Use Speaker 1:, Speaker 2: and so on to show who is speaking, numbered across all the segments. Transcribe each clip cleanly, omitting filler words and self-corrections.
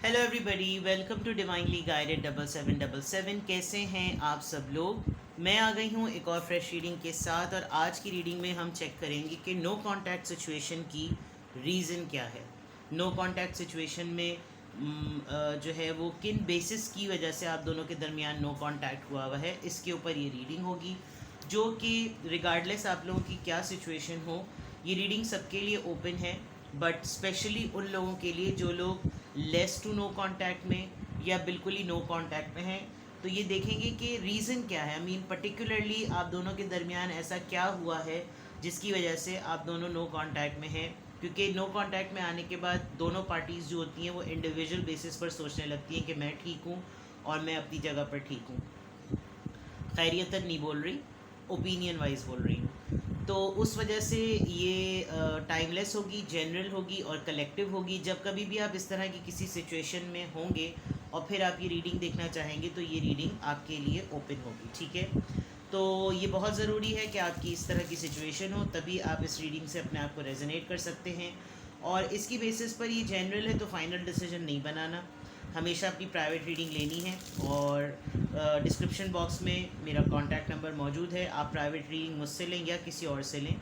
Speaker 1: Hello everybody, welcome to divinely guided 7777। कैसे हैं आप सब लोग। मैं आ गई हूँ एक और फ्रेश रीडिंग के साथ, और आज की रीडिंग में हम चेक करेंगे कि नो कांटेक्ट सिचुएशन की रीज़न क्या है। नो कांटेक्ट सिचुएशन में जो है वो किन बेसिस की वजह से आप दोनों के दरमियान नो कांटेक्ट हुआ है, इसके ऊपर ये रीडिंग होगी। जो कि रिगार्डलेस आप लोगों की क्या सिचुएशन हो, ये रीडिंग सबके लिए ओपन है, बट स्पेशली उन लोगों के लिए जो लोग लेस टू नो कांटेक्ट में या बिल्कुल ही नो कांटेक्ट में हैं। तो ये देखेंगे कि रीज़न क्या है। पर्टिकुलरली आप दोनों के दरमियान ऐसा क्या हुआ है जिसकी वजह से आप दोनों नो कांटेक्ट में हैं। क्योंकि नो कांटेक्ट में आने के बाद दोनों पार्टीज़ जो होती हैं वो इंडिविजुअल बेसिस पर सोचने लगती हैं कि मैं ठीक हूँ और मैं अपनी जगह पर ठीक हूँ। खैरियतन नहीं बोल रही, ओपिनियन वाइज बोल रही हूँ। तो उस वजह से ये टाइमलेस होगी, जनरल होगी और कलेक्टिव होगी। जब कभी भी आप इस तरह की किसी सिचुएशन में होंगे और फिर आप ये रीडिंग देखना चाहेंगे तो ये रीडिंग आपके लिए ओपन होगी, ठीक है। तो ये बहुत ज़रूरी है कि आपकी इस तरह की सिचुएशन हो, तभी आप इस रीडिंग से अपने आप को रेजोनेट कर सकते हैं। और इसकी बेसिस पर ये जनरल है तो फाइनल डिसीजन नहीं बनाना, हमेशा अपनी प्राइवेट रीडिंग लेनी है। और डिस्क्रिप्शन बॉक्स में मेरा कॉन्टैक्ट नंबर मौजूद है, आप प्राइवेट रीडिंग मुझसे लें या किसी और से लें,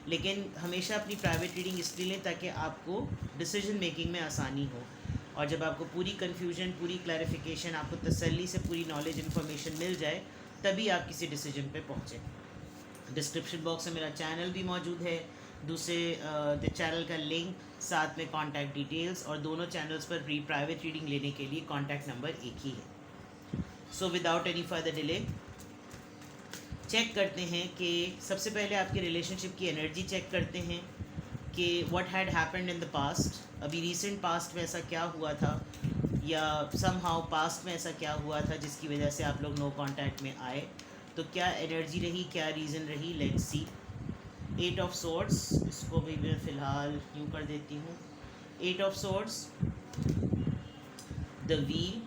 Speaker 1: लेकिन हमेशा अपनी प्राइवेट रीडिंग इसलिए लें ताकि आपको डिसीजन मेकिंग में आसानी हो। और जब आपको पूरी कन्फ्यूजन, पूरी क्लैरिफिकेशन, आपको तसल्ली से पूरी नॉलेज इन्फॉर्मेशन मिल जाए, तभी आप किसी डिसीजन पे पहुँचें। डिस्क्रिप्शन बॉक्स में मेरा चैनल भी मौजूद है, दूसरे चैनल का लिंक, साथ में कॉन्टैक्ट डिटेल्स, और दोनों चैनल्स पर प्राइवेट रीडिंग लेने के लिए कॉन्टैक्ट नंबर एक ही है। So without any further delay check करते हैं कि सबसे पहले आपके रिलेशनशिप की एनर्जी चेक करते हैं कि what had happened in the past. अभी रीसेंट पास्ट में ऐसा क्या हुआ था, या समहाउ पास्ट में ऐसा क्या हुआ था जिसकी वजह से आप लोग नो कांटेक्ट में आए। तो क्या एनर्जी रही, क्या रीज़न रही, लेट्स सी। 8 ऑफ सोर्ड्स, इसको भी मैं फ़िलहाल यूँ कर देती हूँ। 8 of swords, the wheel,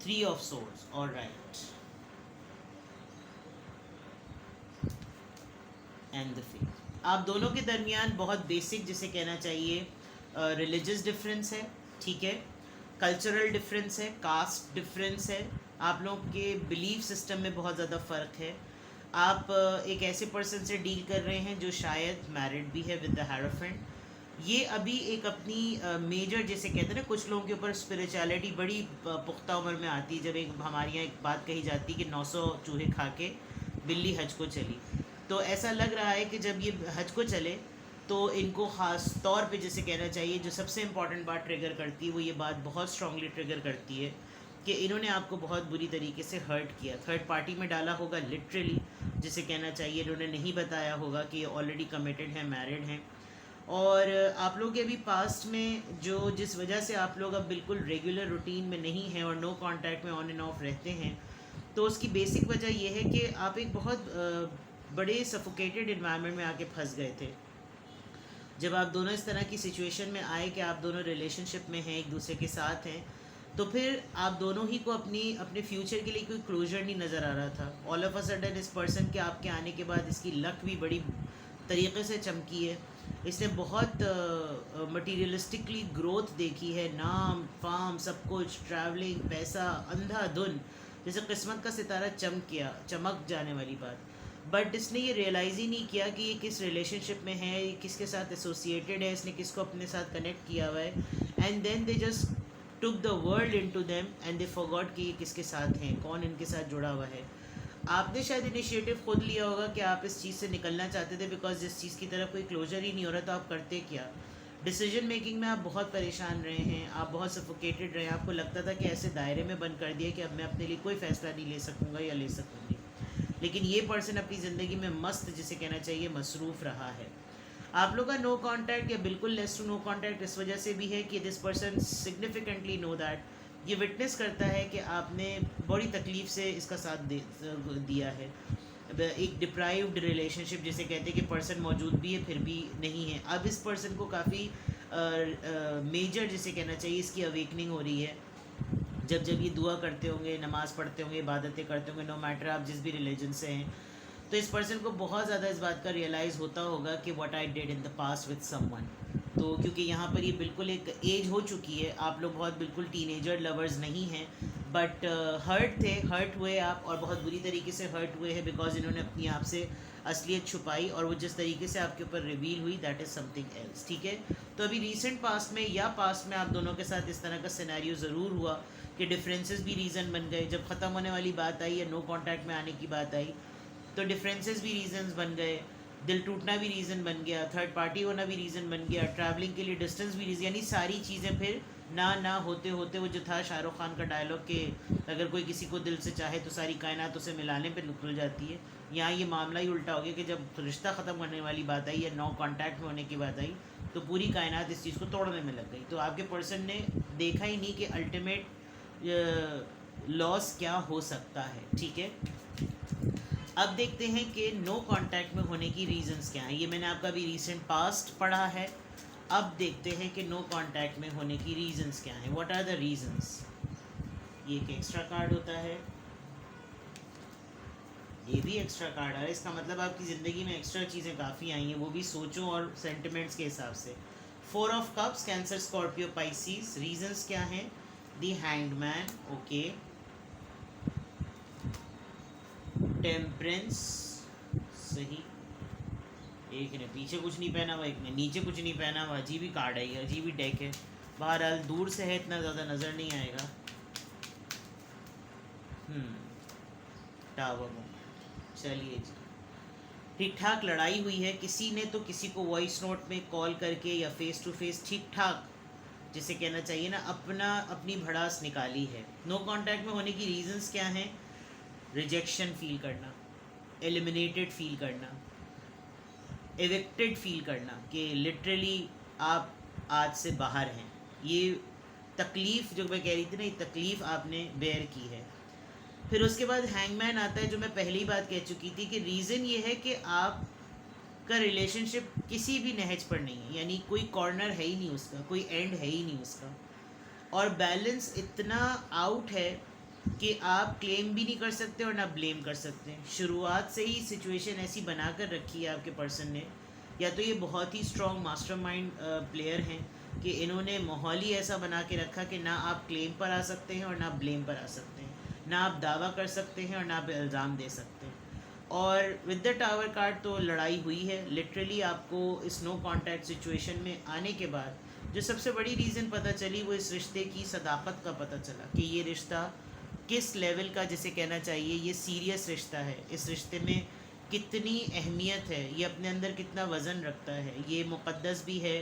Speaker 1: 3 of swords, alright, and the faith. आप दोनों के दरमियान बहुत बेसिक, जिसे कहना चाहिए रिलीजियस डिफरेंस है, ठीक है, कल्चरल डिफरेंस है, कास्ट डिफरेंस है, आप लोग के बिलीफ सिस्टम में बहुत ज़्यादा फ़र्क है। आप एक ऐसे पर्सन से डील कर रहे हैं जो शायद मैरिड भी है विद द हेरोफेंट। ये अभी एक अपनी मेजर, जैसे कहते हैं ना, कुछ लोगों के ऊपर स्पिरिचुअलिटी बड़ी पुख्ता उम्र में आती है। जब एक हमारे यहाँ एक बात कही जाती है कि 900 चूहे खा के बिल्ली हज को चली, तो ऐसा लग रहा है कि जब ये हज को चले तो इनको ख़ास तौर पे, जैसे कहना चाहिए, जो सबसे इम्पॉर्टेंट बात ट्रिगर करती है वो ये बात बहुत स्ट्रांगली ट्रिगर करती है कि इन्होंने आपको बहुत बुरी तरीके से हर्ट किया, थर्ड पार्टी में डाला होगा लिटरली, जिसे कहना चाहिए इन्होंने नहीं बताया होगा कि ये ऑलरेडी कमिटेड हैं, मैरिड हैं। और आप लोग के अभी पास्ट में जो जिस वजह से आप लोग अब बिल्कुल रेगुलर रूटीन में नहीं हैं और नो कांटेक्ट में ऑन एंड ऑफ रहते हैं, तो उसकी बेसिक वजह यह है कि आप एक बहुत बड़े सफोकेटेड इन्वायरमेंट में आके फंस गए थे। जब आप दोनों इस तरह की सिचुएशन में आए कि आप दोनों रिलेशनशिप में हैं, एक दूसरे के साथ हैं, तो फिर आप दोनों ही को अपने फ्यूचर के लिए कोई क्लोजर नहीं नज़र आ रहा था। ऑल ऑफ अ सडन इस पर्सन के आपके आने के बाद इसकी लक भी बड़ी तरीके से चमकी है। इसने बहुत मटीरियलिस्टिकली ग्रोथ देखी है, नाम फाम सब कुछ, ट्रैवलिंग, पैसा, अंधाधुन, जैसे किस्मत का सितारा चमक जाने वाली बात। बट इसने ये रियलाइज़ ही नहीं किया कि ये किस रिलेशनशिप में है, ये किसके साथ एसोसिएटेड है, इसने किसको अपने साथ कनेक्ट किया हुआ है। And then they just took the world into them and they forgot कि ये किसके साथ हैं, कौन इनके साथ जुड़ा हुआ है। आपने शायद इनिशिएटिव खुद लिया होगा कि आप इस चीज़ से निकलना चाहते थे, बिकॉज जिस चीज़ की तरफ कोई क्लोजर ही नहीं हो रहा, तो आप करते क्या। डिसीजन मेकिंग में आप बहुत परेशान रहे हैं, आप बहुत सफोकेटेड रहे हैं, आपको लगता था कि ऐसे दायरे में बंद कर दिया कि अब मैं अपने लिए कोई फ़ैसला नहीं ले सकूँगा या ले सकूँगी। लेकिन ये पर्सन अपनी ज़िंदगी में मस्त, जिसे कहना चाहिए, मसरूफ़ रहा है। आप लोग का नो कांटेक्ट या बिल्कुल लेस टू नो कांटेक्ट इस वजह से भी है कि this person significantly know that, ये विटनेस करता है कि आपने बड़ी तकलीफ़ से इसका साथ दिया है। एक डिप्राइव्ड रिलेशनशिप, जिसे कहते हैं कि पर्सन मौजूद भी है फिर भी नहीं है। अब इस पर्सन को काफ़ी मेजर, जिसे कहना चाहिए, इसकी अवेकनिंग हो रही है। जब जब ये दुआ करते होंगे, नमाज़ पढ़ते होंगे, इबादतें करते होंगे, नो मैटर आप जिस भी रिलीजन से हैं, तो इस पर्सन को बहुत ज़्यादा इस बात का रियलाइज़ होता होगा कि what I did in the past with someone, तो क्योंकि यहाँ पर ये बिल्कुल एक एज हो चुकी है, आप लोग बहुत बिल्कुल टीनेजर लवर्स नहीं हैं, बट हर्ट हुए आप, और बहुत बुरी तरीके से हर्ट हुए हैं, बिकॉज इन्होंने अपनी आप से असलियत छुपाई, और वो जिस तरीके से आपके ऊपर रिवील हुई, दैट इज़ समथिंग एल्स, ठीक है। तो अभी रिसेंट पास्ट में या पास्ट में आप दोनों के साथ इस तरह का सिनेरियो ज़रूर हुआ कि डिफरेंसेस भी रीज़न बन गए। जब ख़त्म होने वाली बात आई या नो कॉन्टैक्ट में आने की बात आई, तो डिफरेंसेस भी रीजंस बन गए, दिल टूटना भी रीज़न बन गया, थर्ड पार्टी होना भी रीज़न बन गया, ट्रैवलिंग के लिए डिस्टेंस भी रीज़न, यानी सारी चीज़ें फिर ना होते होते वो जो था शाहरुख खान का डायलॉग के अगर कोई किसी को दिल से चाहे तो सारी कायनात उसे मिलाने पे निकल जाती है, यहाँ ये मामला ही उल्टा हो गया कि जब रिश्ता ख़त्म करने वाली बात आई या नो कॉन्टैक्ट में होने की बात आई, तो पूरी कायनात इस चीज़ को तोड़ने में लग गई। तो आपके पर्सन ने देखा ही नहीं कि अल्टीमेट लॉस क्या हो सकता है, ठीक है। अब देखते हैं कि नो कांटेक्ट में होने की रीजंस क्या हैं। ये मैंने आपका भी रीसेंट पास्ट पढ़ा है। अब देखते हैं कि नो कांटेक्ट में होने की रीजंस क्या हैं, व्हाट आर द रीजंस। ये एक एक्स्ट्रा कार्ड होता है, ये भी एक्स्ट्रा कार्ड है, इसका मतलब आपकी ज़िंदगी में एक्स्ट्रा चीज़ें काफ़ी आई हैं, वो भी सोचों और सेंटिमेंट्स के हिसाब से। 4 of cups, cancer, Scorpio, Pisces. Reasons क्या हैं? The hanged man, okay. Temperance, सही। एक ने पीछे कुछ नहीं पहना हुआ, एक ने नीचे कुछ नहीं पहना हुआ, अजीब ही कार्ड है, अजीब ही डेक है। बहरहाल दूर से है, इतना ज़्यादा नज़र नहीं आएगा। टावर में, चलिए जी, ठीक ठाक लड़ाई हुई है। किसी ने तो किसी को वॉइस नोट में कॉल करके या फेस टू फेस ठीक ठाक, जिसे कहना चाहिए ना, अपनी भड़ास निकाली है। नो कांटेक्ट में होने की रीजंस क्या हैं? रिजेक्शन फील करना, एलिमिनेटेड फील करना, एविक्टेड फील करना कि लिटरली आप आज से बाहर हैं। ये तकलीफ़ जो मैं कह रही थी ना, ये तकलीफ़ आपने बेयर की है। फिर उसके बाद हैंगमैन आता है, जो मैं पहली बात कह चुकी थी कि रीज़न ये है कि आप का रिलेशनशिप किसी भी नहज पर नहीं है, यानी कोई कॉर्नर है ही नहीं उसका, कोई एंड है ही नहीं उसका, और बैलेंस इतना आउट है कि आप क्लेम भी नहीं कर सकते और ना ब्लेम कर सकते हैं। शुरुआत से ही सिचुएशन ऐसी बना कर रखी है आपके पर्सन ने, या तो ये बहुत ही स्ट्रॉन्ग मास्टरमाइंड प्लेयर हैं कि इन्होंने माहौल ही ऐसा बना के रखा कि ना आप क्लेम पर आ सकते हैं और ना ब्लेम पर आ सकते हैं, ना आप दावा कर सकते हैं और ना आप इल्ज़ाम दे सकते हैं। और विद द टावर कार्ड तो लड़ाई हुई है लिटरली। आपको इस नो कॉन्टैक्ट सिचुएशन में आने के बाद जो सबसे बड़ी रीज़न पता चली, वो इस रिश्ते की सदाकत का पता चला कि ये रिश्ता किस लेवल का, जिसे कहना चाहिए ये सीरियस रिश्ता है। इस रिश्ते में कितनी अहमियत है, ये अपने अंदर कितना वज़न रखता है, ये मुक़द्दस भी है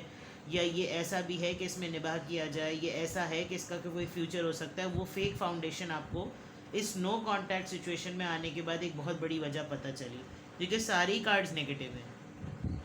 Speaker 1: या ये ऐसा भी है कि इसमें निभाह किया जाए, ये ऐसा है कि इसका कोई फ्यूचर हो सकता है। वो फेक फाउंडेशन आपको इस नो कॉन्टैक्ट सिचुएशन में आने के बाद एक बहुत बड़ी वजह पता चली, क्योंकि सारी कार्ड्स नेगेटिव हैं।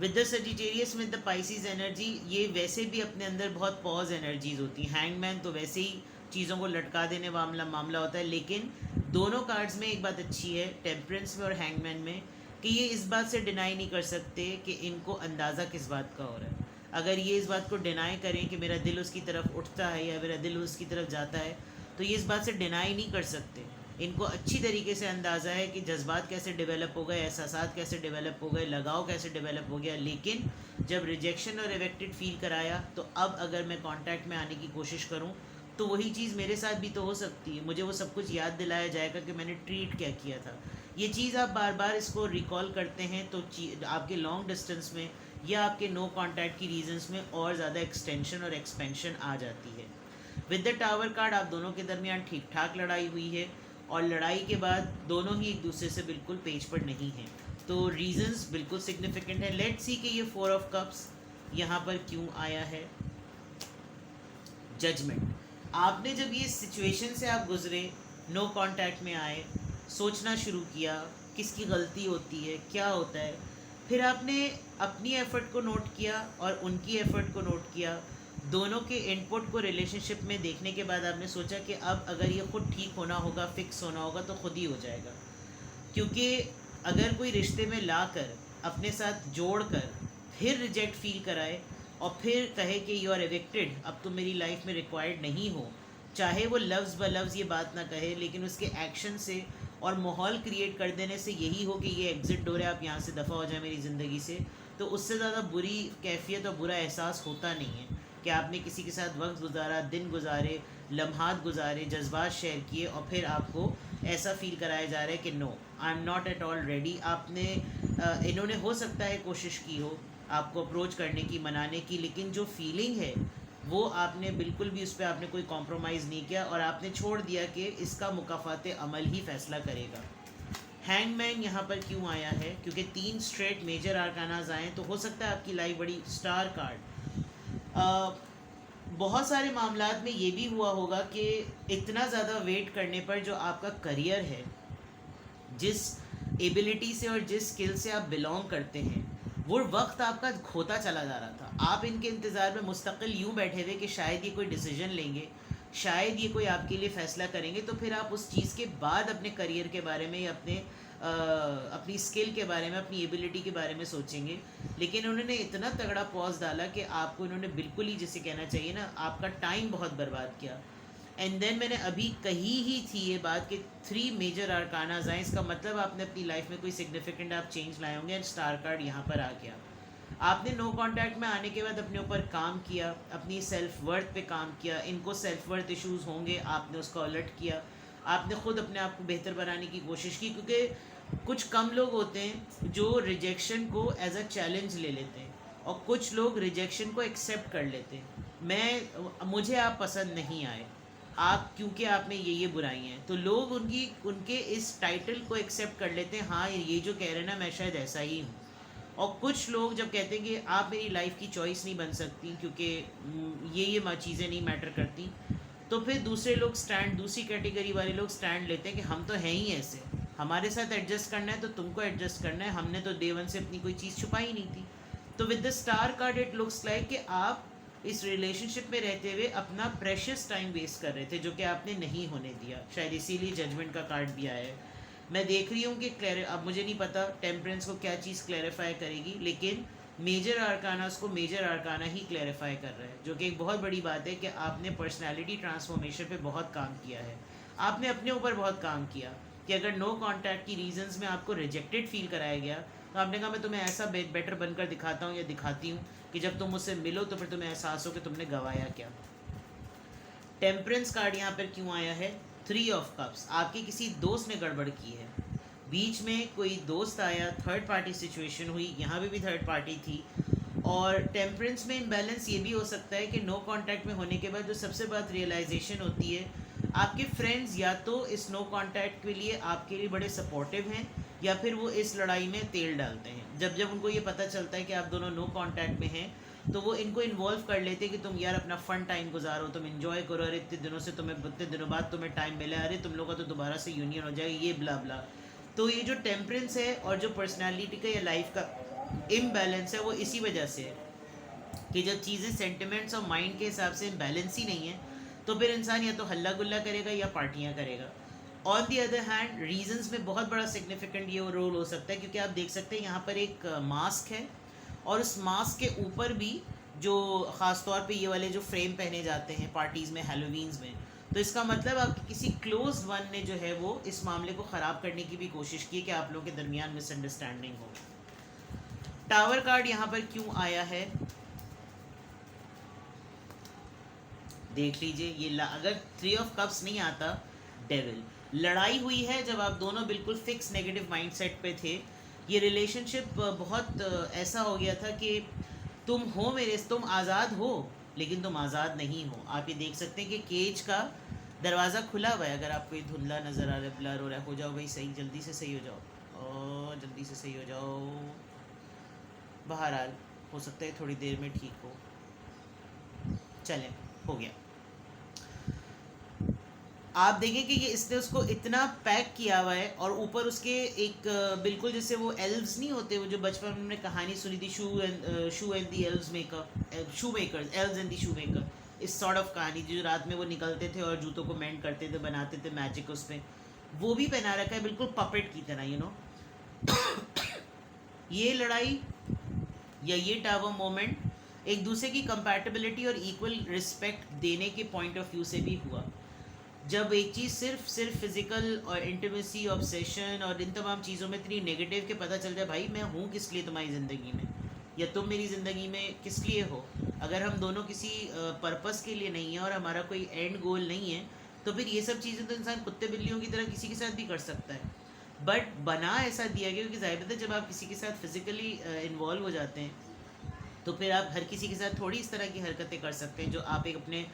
Speaker 1: With the Sagittarius, with the Pisces energy, ये वैसे भी अपने अंदर बहुत पॉज एनर्जीज होती हैं। हैंगमैन तो वैसे ही चीज़ों को लटका देने मामला होता है, लेकिन दोनों कार्ड्स में एक बात अच्छी है, टेम्परेंस में और हैंगमैन में, कि ये इस बात से डिनाई नहीं कर सकते कि इनको अंदाज़ा किस बात का हो रहा है। अगर ये इस बात को डिनाई करें कि मेरा दिल उसकी तरफ उठता है या मेरा दिल उसकी तरफ जाता है, तो ये इस बात से डिनाई नहीं कर सकते। इनको अच्छी तरीके से अंदाज़ा है कि जज्बात कैसे डेवलप हो गए, एहसासात कैसे डेवलप हो गए, लगाव कैसे डेवलप हो गया। लेकिन जब रिजेक्शन और एवेक्टेड फील कराया, तो अब अगर मैं कांटेक्ट में आने की कोशिश करूं, तो वही चीज़ मेरे साथ भी तो हो सकती है। मुझे वो सब कुछ याद दिलाया जाएगा कि मैंने ट्रीट क्या किया था। ये चीज़ आप बार बार इसको रिकॉल करते हैं तो आपके लॉन्ग डिस्टेंस में या आपके नो कांटेक्ट की रीजंस में और ज़्यादा एक्सटेंशन और एक्सपेंशन आ जाती है। विद द टावर कार्ड, आप दोनों के दरमियान ठीक ठाक लड़ाई हुई है, और लड़ाई के बाद दोनों ही एक दूसरे से बिल्कुल पेज पर नहीं हैं, तो रीजंस बिल्कुल सिग्निफिकेंट है। लेट्स सी कि ये 4 ऑफ कप्स यहाँ पर क्यों आया है। जजमेंट, आपने जब ये सिचुएशन से आप गुजरे, नो कांटेक्ट में आए, सोचना शुरू किया किसकी गलती होती है, क्या होता है, फिर आपने अपनी एफ़र्ट को नोट किया और उनकी एफ़र्ट को नोट किया, दोनों के इनपुट को रिलेशनशिप में देखने के बाद आपने सोचा कि अब अगर ये खुद ठीक होना होगा, फिक्स होना होगा, तो खुद ही हो जाएगा। क्योंकि अगर कोई रिश्ते में ला कर अपने साथ जोड़ कर फिर रिजेक्ट फील कराए और फिर कहे कि यू आर एविक्टेड, अब तुम मेरी लाइफ में रिक्वायर्ड नहीं हो, चाहे वो लफ्ज़ ब लफ्ज़ ये बात ना कहे, लेकिन उसके एक्शन से और माहौल क्रिएट कर देने से यही हो कि ये एग्ज़िट डोर है, आप यहाँ से दफ़ा हो जाए मेरी ज़िंदगी से, तो उससे ज़्यादा बुरी कैफियत और बुरा एहसास होता नहीं है कि आपने किसी के साथ वक्त गुजारा, दिन गुजारे, लम्हात गुजारे, जज्बात शेयर किए और फिर आपको ऐसा फील कराया जा रहा है कि no, I am not at all ready. आपने इन्होंने हो सकता है कोशिश की हो आपको अप्रोच करने की, मनाने की, लेकिन जो फीलिंग है वो आपने बिल्कुल भी, उस पर आपने कोई कॉम्प्रोमाइज़ नहीं किया और आपने छोड़ दिया कि इसका मुकाफात अमल ही फ़ैसला करेगा। हैंगमैन यहाँ पर क्यों आया है? क्योंकि 3 स्ट्रेट मेजर आर्कानाज आए, तो हो सकता है आपकी लाइफ बड़ी स्टार कार्ड। बहुत सारे मामलात में ये भी हुआ होगा कि इतना ज़्यादा वेट करने पर जो आपका करियर है, जिस एबिलिटी से और जिस स्किल से आप बिलोंग करते हैं, वो वक्त आपका खोता चला जा रहा था। आप इनके इंतज़ार में मुस्तकिल यूँ बैठे थे कि शायद ये कोई डिसीजन लेंगे, शायद ये कोई आपके लिए फ़ैसला करेंगे, तो फिर आप उस चीज़ के बाद अपने करियर के बारे में या अपनी स्किल के बारे में, अपनी एबिलिटी के बारे में सोचेंगे। लेकिन उन्होंने इतना तगड़ा पॉज डाला कि आपको इन्होंने बिल्कुल ही, जिसे कहना चाहिए ना, आपका टाइम बहुत बर्बाद किया। एंड देन मैंने अभी कही ही थी ये बात कि 3 मेजर आर्कानाज आए, इसका मतलब आपने अपनी लाइफ में कोई सिग्निफिकेंट आप चेंज लाए होंगे। एंड स्टार कार्ड यहाँ पर आ गया। आपने नो कांटेक्ट में आने के बाद अपने ऊपर काम किया, अपनी सेल्फ वर्थ पे काम किया। इनको सेल्फ वर्थ इश्यूज़ होंगे, आपने उसको अलर्ट किया, आपने ख़ुद अपने आप को बेहतर बनाने की कोशिश की। क्योंकि कुछ कम लोग होते हैं जो रिजेक्शन को एज अ चैलेंज ले लेते हैं और कुछ लोग रिजेक्शन को एक्सेप्ट कर लेते हैं। मुझे आप पसंद नहीं आए, आप क्योंकि आप में ये बुराई हैं, तो लोग उनके इस टाइटल को एक्सेप्ट कर लेते हैं, हाँ ये जो कह रहे हैं ना, मैं शायद ऐसा ही हूँ। और कुछ लोग जब कहते हैं कि आप मेरी लाइफ की चॉइस नहीं बन सकती क्योंकि ये चीज़ें नहीं मैटर करती, तो फिर दूसरे लोग दूसरी कैटेगरी वाले लोग स्टैंड लेते हैं कि हम तो हैं ही ऐसे, हमारे साथ एडजस्ट करना है तो तुमको एडजस्ट करना है, हमने तो डे वन से अपनी कोई चीज़ छुपाई नहीं थी। तो with the star card it looks like कि आप इस रिलेशनशिप में रहते हुए अपना प्रेशियस टाइम वेस्ट कर रहे थे, जो कि आपने नहीं होने दिया। शायद इसीलिए जजमेंट का कार्ड भी आया है। मैं देख रही हूँ कि अब मुझे नहीं पता टेम्परेंस को क्या चीज़ क्लैरिफाई करेगी, लेकिन मेजर आर्काना उसको मेजर आर्काना ही क्लैरिफाई कर रहा है, जो कि एक बहुत बड़ी बात है कि आपने पर्सनैलिटी ट्रांसफॉर्मेशन पे बहुत काम किया है। आपने अपने ऊपर बहुत काम किया कि अगर नो कॉन्टैक्ट की रीजंस में आपको रिजेक्टेड फील कराया गया, तो आपने कहा मैं तुम्हें ऐसा बेटर बनकर दिखाता हूँ या दिखाती हूँ कि जब तुम मुझसे मिलो तो फिर तुम्हें एहसास हो कि तुमने गंवाया क्या। टेम्परेंस कार्ड यहाँ पर क्यों आया है? 3 ऑफ कप्स। आपके किसी दोस्त ने गड़बड़ की है, बीच में कोई दोस्त आया, थर्ड पार्टी सिचुएशन हुई, यहाँ पे भी थर्ड पार्टी थी। और टेम्परेंस में इम्बैलेंस ये भी हो सकता है कि नो कांटेक्ट में होने के बाद जो सबसे बात रियलाइजेशन होती है, आपके फ्रेंड्स या तो इस नो कांटेक्ट के लिए आपके लिए बड़े सपोर्टिव हैं या फिर वो इस लड़ाई में तेल डालते हैं। जब जब उनको ये पता चलता है कि आप दोनों नो कांटेक्ट में हैं, तो वो इनको इन्वॉल्व कर लेते हैं कि तुम यार अपना फ़न टाइम गुजारो, तुम इन्जॉय करो, अरे इतने दिनों बाद तुम्हें टाइम मिला, अरे तुम लोग का तो दोबारा से यूनियन हो जाएगा, ये ब्ला ब्ला। तो ये जो टेम्परेंस है और जो पर्सनालिटी का या लाइफ का इम्बैलेंस है, वो इसी वजह से है कि जब चीज़ें सेंटिमेंट्स और माइंड के हिसाब से बैलेंस ही नहीं है, तो फिर इंसान या तो हल्ला गुल्ला करेगा या पार्टियाँ करेगा। On the other hand reasons में बहुत बड़ा सिग्निफिकेंट ये रोल हो सकता है, क्योंकि आप देख सकते हैं यहाँ पर एक मास्क है और उस मास्क के ऊपर भी जो ख़ास तौर पे ये वाले जो फ्रेम पहने जाते हैं पार्टीज़ में, हैलोवीन्स में, तो इसका मतलब आपके किसी क्लोज वन ने जो है वो इस मामले को ख़राब करने की भी कोशिश की है कि आप लोगों के दरमियान मिसअंडरस्टैंडिंग हो। टावर कार्ड यहाँ पर क्यों आया है देख लीजिए। ये अगर 3 ऑफ कप्स नहीं आता, डेविल, लड़ाई हुई है जब आप दोनों बिल्कुल फिक्स नेगेटिव माइंडसेट पे थे। ये रिलेशनशिप बहुत ऐसा हो गया था कि तुम आज़ाद हो लेकिन तुम आज़ाद नहीं हो। आप ये देख सकते हैं कि केज का दरवाज़ा खुला हुआ है। अगर आपको ये धुंधला नज़र आ रहा है, ब्लर हो रहा है, हो जाओ भाई सही, जल्दी से सही हो जाओ और जल्दी से सही हो जाओ। बहरहाल हो सकता है थोड़ी देर में ठीक हो। चलें, हो गया। आप देखें कि ये इसने उसको इतना पैक किया हुआ है और ऊपर उसके एक बिल्कुल जैसे वो एल्व्स नहीं होते, वो जो बचपन में हमने कहानी सुनी थी, shoe and the elves maker, shoemaker, elves and the shoemaker, इस सॉर्ट ऑफ कहानी जो रात में वो निकलते थे और जूतों को मेंट करते थे, बनाते थे मैजिक उसमें, वो भी पहना रखा है बिल्कुल पपेट की तरह, यू नो। ये लड़ाई या ये टावर मोमेंट एक दूसरे की कंपैटिबिलिटी और इक्वल रिस्पेक्ट देने के पॉइंट ऑफ व्यू से भी हुआ। जब एक चीज़ सिर्फ फिज़िकल और इंटीमेसी, ऑब्सेशन और इन तमाम चीज़ों में इतनी नेगेटिव के पता चल जाए, भाई मैं हूँ किस लिए तुम्हारी ज़िंदगी में, या तुम मेरी ज़िंदगी में किस लिए हो। अगर हम दोनों किसी पर्पस के लिए नहीं है और हमारा कोई एंड गोल नहीं है, तो फिर ये सब चीज़ें तो इंसान कुत्ते बिल्लियों की तरह किसी के साथ भी कर सकता है। बट बना ऐसा दिया गया क्योंकि ज़ाहिर है जब आप किसी के साथ फिजिकली इन्वॉल्व हो जाते हैं, तो फिर आप हर किसी के साथ थोड़ी इस तरह की हरकतें कर सकते हैं जो आप एक अपने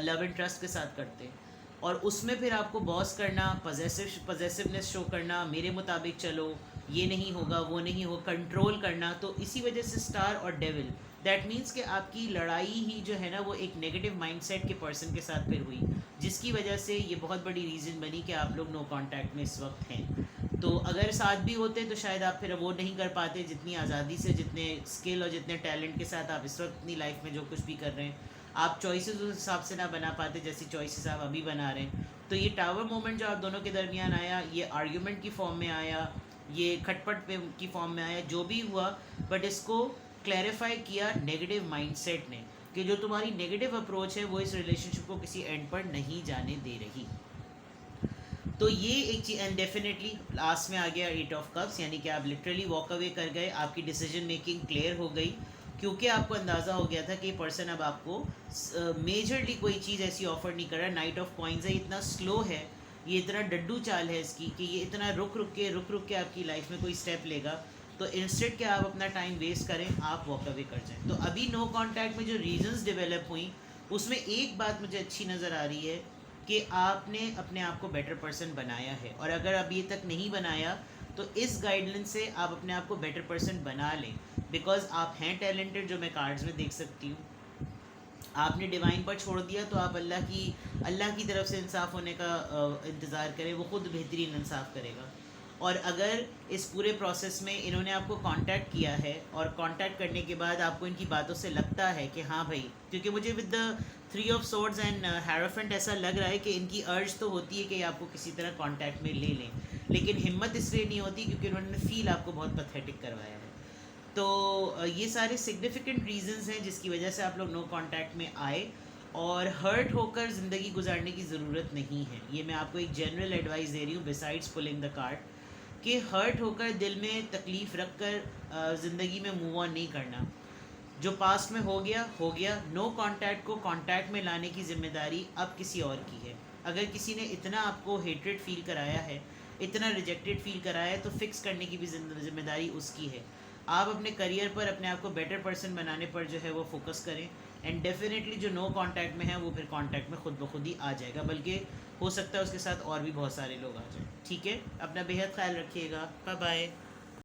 Speaker 1: लव एंड ट्रस्ट के साथ करते हैं। और उसमें फिर आपको बॉस करना, पजेसिवनेस शो करना, मेरे मुताबिक चलो, ये नहीं होगा वो नहीं होगा, कंट्रोल करना, तो इसी वजह से स्टार और डेविल, दैट मीन्स कि आपकी लड़ाई ही जो है ना वो एक नेगेटिव माइंडसेट के पर्सन के साथ फिर हुई, जिसकी वजह से ये बहुत बड़ी रीज़न बनी कि आप लोग नो कांटेक्ट में इस वक्त हैं। तो अगर साथ भी होते तो शायद आप फिर वो नहीं कर पाते जितनी आज़ादी से, जितने स्किल और जितने टैलेंट के साथ आप इस वक्त अपनी लाइफ में जो कुछ भी कर रहे हैं, आप चॉइसेस उस हिसाब से ना बना पाते जैसी चॉइसेस आप अभी बना रहे हैं। तो ये टावर मोमेंट जो आप दोनों के दरमियान आया, ये आर्ग्यूमेंट की फॉर्म में आया, ये खटपट पे की फॉर्म में आया, जो भी हुआ, बट इसको क्लैरिफाई किया नेगेटिव माइंडसेट ने कि जो तुम्हारी नेगेटिव अप्रोच है वो इस रिलेशनशिप को किसी एंड पर नहीं जाने दे रही। तो ये एक चीज़, एंड डेफिनेटली लास्ट में आ गया 8 ऑफ कप्स, यानी कि आप लिटरली वॉक अवे कर गए, आपकी डिसीजन मेकिंग क्लियर हो गई, क्योंकि आपको अंदाज़ा हो गया था कि पर्सन अब आपको मेजरली कोई चीज़ ऐसी ऑफर नहीं कर रहा। नाइट ऑफ कॉइन्स है, इतना स्लो है, ये इतना डड्डू चाल है इसकी कि ये इतना रुक रुक के आपकी लाइफ में कोई स्टेप लेगा, तो इंस्टेड कि आप अपना टाइम वेस्ट करें, आप वॉक अवे कर जाएं। तो अभी नो कॉन्टैक्ट में जो रीजंस डेवलप हुई, उसमें एक बात मुझे अच्छी नज़र आ रही है कि आपने अपने आप को बेटर पर्सन बनाया है, और अगर अभी तक नहीं बनाया तो इस गाइडलाइंस से आप अपने आप को बेटर पर्सन बना लें, बिकॉज आप हैं टैलेंटेड, जो मैं कार्ड्स में देख सकती हूँ। आपने डिवाइन पर छोड़ दिया तो आप अल्लाह की तरफ से इंसाफ होने का इंतज़ार करें, वो खुद बेहतरीन इंसाफ करेगा। और अगर इस पूरे प्रोसेस में इन्होंने आपको कांटेक्ट किया है और कांटेक्ट करने के बाद आपको इनकी बातों से लगता है कि हाँ भाई, क्योंकि मुझे with the 3 of swords and hierophant ऐसा लग रहा है कि इनकी अर्ज तो होती है कि आपको किसी तरह कांटेक्ट में ले लें, लेकिन हिम्मत इसलिए नहीं होती क्योंकि उन्होंने फील आपको बहुत पैथेटिक करवाया है। तो ये सारे सिग्निफिकेंट रीजंस हैं जिसकी वजह से आप लोग नो कांटेक्ट में आए, और हर्ट होकर ज़िंदगी गुजारने की ज़रूरत नहीं है। ये मैं आपको एक जनरल एडवाइस दे रही हूँ बिसाइड्स पुलिंग द कार्ड, कि हर्ट होकर, दिल में तकलीफ़ रख कर ज़िंदगी में मूव ऑन नहीं करना। जो पास्ट में हो गया। नो कांटेक्ट को कांटेक्ट में लाने की ज़िम्मेदारी अब किसी और की है। अगर किसी ने इतना आपको हेट्रेड फील कराया है, इतना रिजेक्टेड फील कराया है, तो फिक्स करने की भी ज़िम्मेदारी उसकी है। आप अपने करियर पर, अपने आप को बेटर पर्सन बनाने पर जो है वो फोकस करें, एंड डेफिनेटली जो नो कांटेक्ट में है वो फिर कांटेक्ट में खुद ब खुद ही आ जाएगा, बल्कि हो सकता है उसके साथ और भी बहुत सारे लोग आ जाएं। ठीक है, अपना बेहद ख्याल रखिएगा। Bye bye.